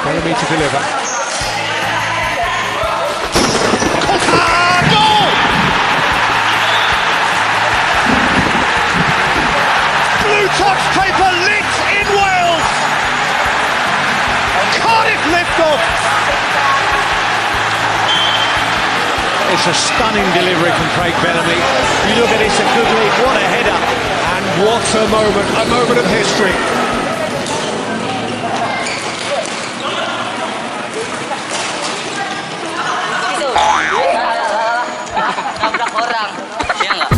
Follow me to deliver. Goal! Blue touch paper lit in Wales. Cardiff lift off. It's a stunning delivery from Craig Bellamy. You look at it, it's a good lead. What a header. And what a moment of history. Nabrak orang, ya nggak?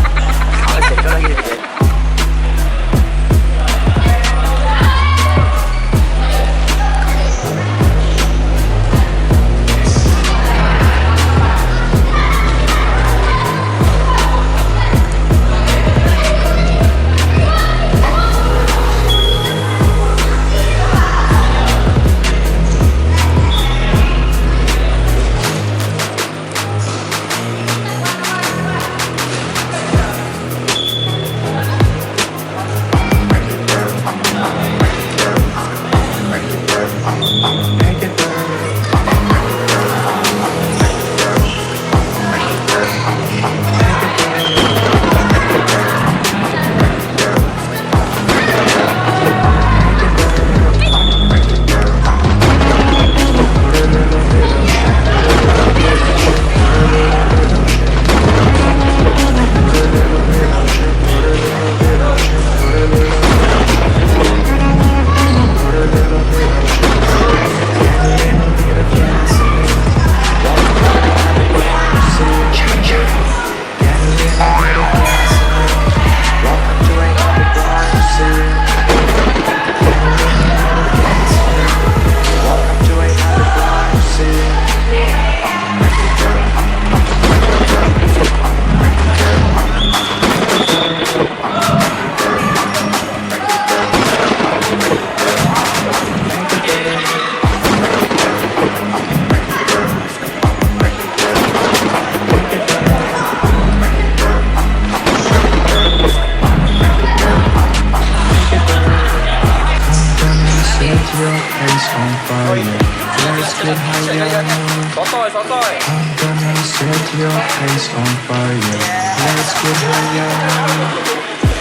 Sotoy. I'm gonna set your face on fire. Let's get higher.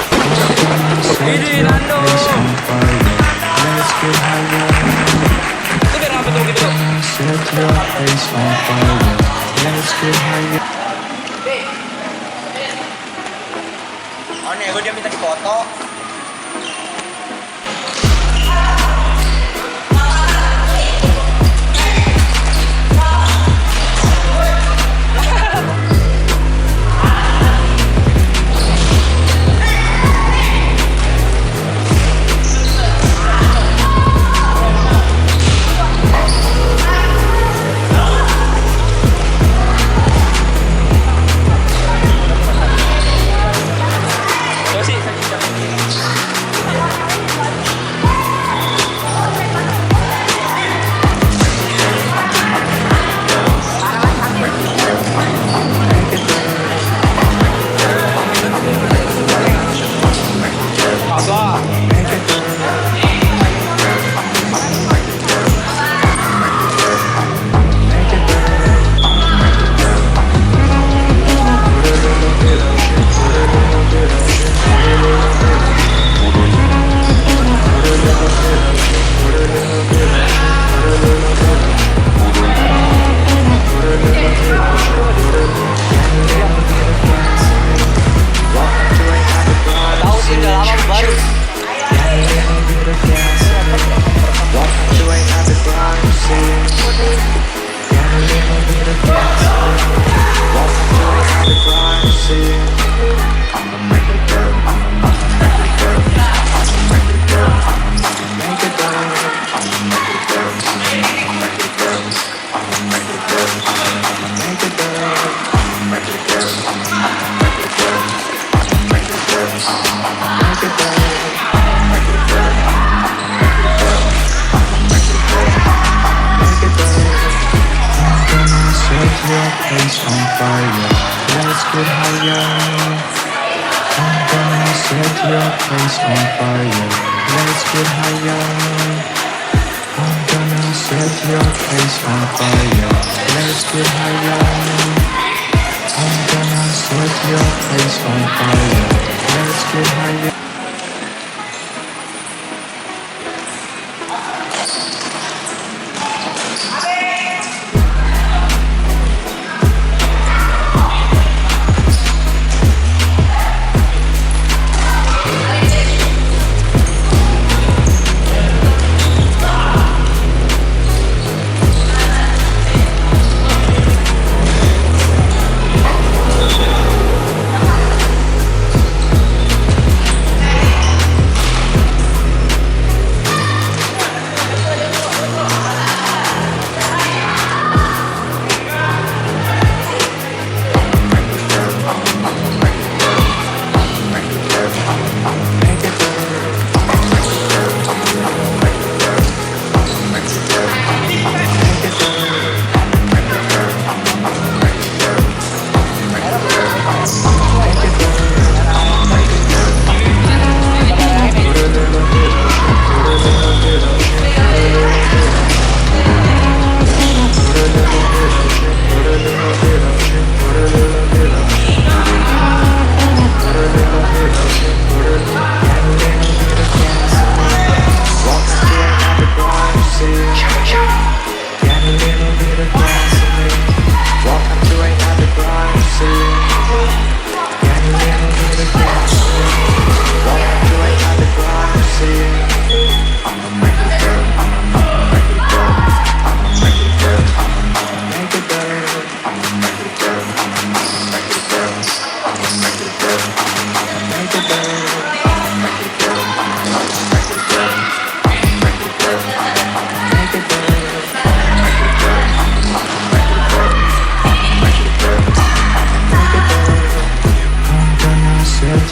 I'm gonna set your face on fire. Let's get higher. I'm gonna set your face on fire. Let's get higher. Oh nego dia minta dipoto. place on fire. Let's get higher. I'm gonna set your place on fire. Let's get higher. I'm gonna set your place on fire. Let's get higher. I'm gonna set your place on fire. Let's get higher.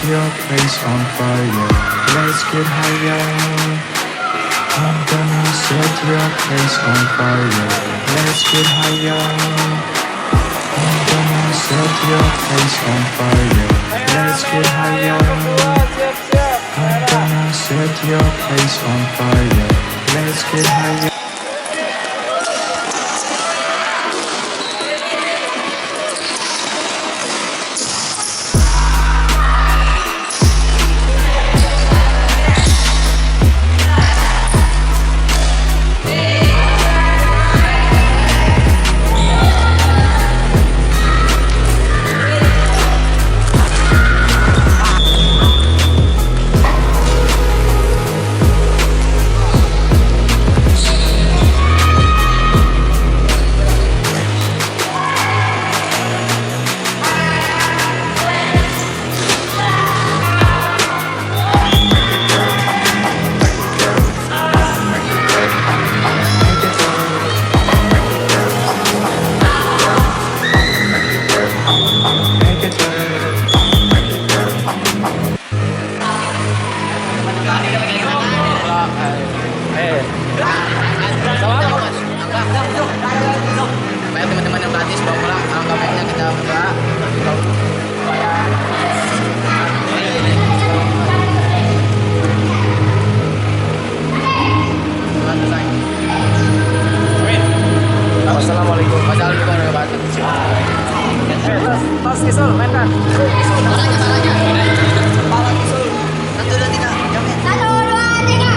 Your place on fire. Let's get higher. I'm gonna set your place on fire. Let's get higher. I'm gonna set your place on fire. Let's get higher. I'm gonna set your place on fire. Let's get higher. Banyak teman-teman yang berlatih sepak bola, angka mainnya kita berdoa. Assalamualaikum warahmatullahi wabarakatuh. Tos Kisul, mainkan. Salahnya. Kepala Kisul. 1, 2, 3. Jamin. 1, 2, 3.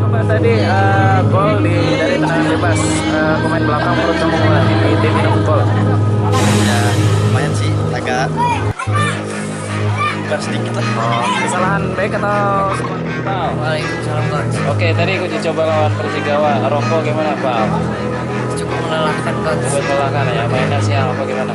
Coba tadi gol dari tendangan bebas, pemain belakang menurut kamu di tim gol. Ya, lumayan sih, agak sedikit lah. Kesalahan baik atau Waalaikumsalam coach. Oke, tadi uji coba lawan Persigawa, Rongko gimana Pak? Cukup melelahkan coach. Cukup melelahkan ya, mainnya siang apa gimana?